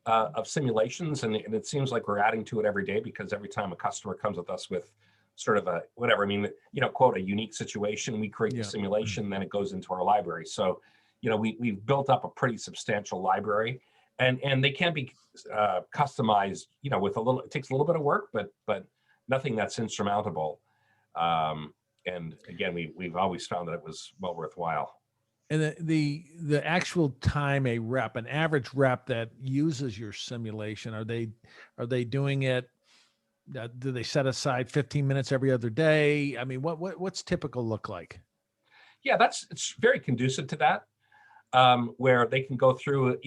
of simulations, and it seems like we're adding to it every day, because every time a customer comes with us with sort of a whatever, I mean, quote, a unique situation, we create the simulation, then it goes into our library. So, we've built up a pretty substantial library, and they can be customized, with it takes a little bit of work, but nothing that's insurmountable. And again, we've always found that it was well worthwhile. And the actual time an average rep that uses your simulation, are they doing it? Do they set aside 15 minutes every other day? I mean, what's typical look like? Yeah, it's very conducive to that, where they can go through,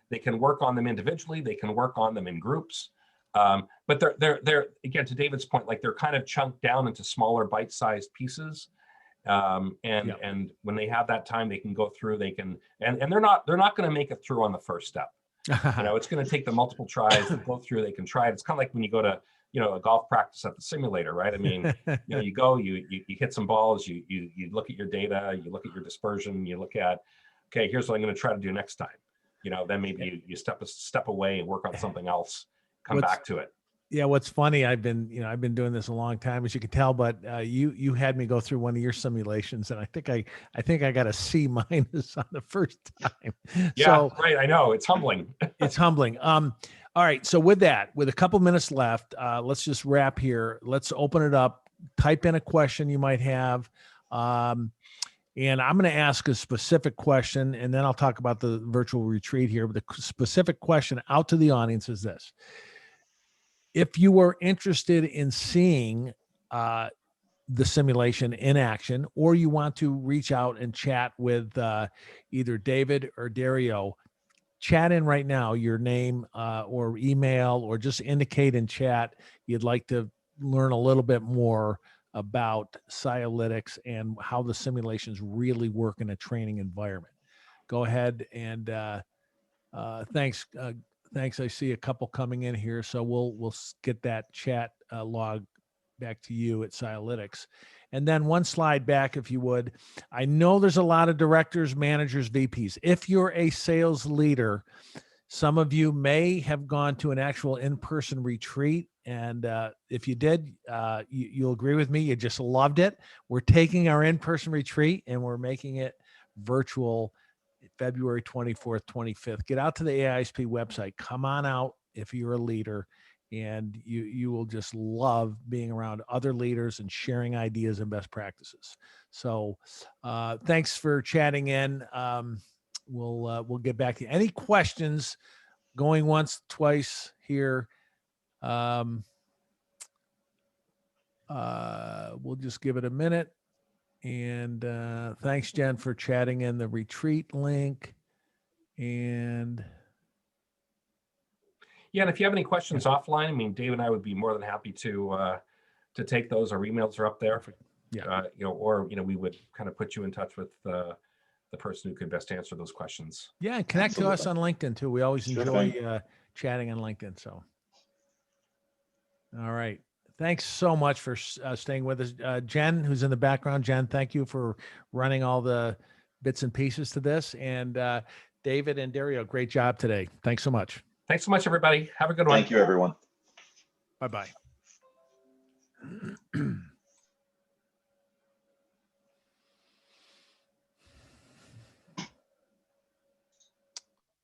they can work on them individually, they can work on them in groups. But they're again, to David's point, like they're kind of chunked down into smaller bite-sized pieces. And when they have that time, they can go through, and they're not going to make it through on the first step. It's going to take them multiple tries to go through. They can try it. It's kind of like when you go to, a golf practice at the simulator, right? I mean, you go, you hit some balls, you look at your data, you look at your dispersion, you look at, okay, here's what I'm going to try to do next time. Then maybe you step away and work on something else, come back to it. Yeah, what's funny, I've been doing this a long time, as you can tell, but you had me go through one of your simulations, and I think I got a C- on the first time. Yeah, so, right. I know, it's humbling. It's humbling. All right. So with a couple minutes left, let's just wrap here. Let's open it up. Type in a question you might have. And I'm going to ask a specific question, and then I'll talk about the virtual retreat here. But the specific question out to the audience is this: if you were interested in seeing the simulation in action, or you want to reach out and chat with either David or Dario, chat in right now your name or email, or just indicate in chat you'd like to learn a little bit more about Sciolytix and how the simulations really work in a training environment. Go ahead and thanks. Thanks. I see a couple coming in here, so we'll get that chat log back to you at Sciolytix. And then one slide back, if you would. I know there's a lot of directors, managers, VPs. If you're a sales leader, some of you may have gone to an actual in-person retreat. And if you did, you'll agree with me. You just loved it. We're taking our in-person retreat and we're making it virtual February 24th, 25th. Get out to the AA-ISP website. Come on out if you're a leader. And you will just love being around other leaders and sharing ideas and best practices. So thanks for chatting in. We'll get back to you. Any questions? Going once, twice here. We'll just give it a minute. And thanks, Jen, for chatting in the retreat link. And yeah, and if you have any questions offline, I mean, Dave and I would be more than happy to take those. Our emails are up there. Yeah. Or we would kind of put you in touch with the person who could best answer those questions. Yeah, and connect to us on LinkedIn too. We always enjoy chatting on LinkedIn. So, all right. Thanks so much for staying with us. Jen, who's in the background. Jen, thank you for running all the bits and pieces to this. And David and Dario, great job today. Thanks so much. Thanks so much, everybody. Have a good one. Thank you, everyone. Bye-bye.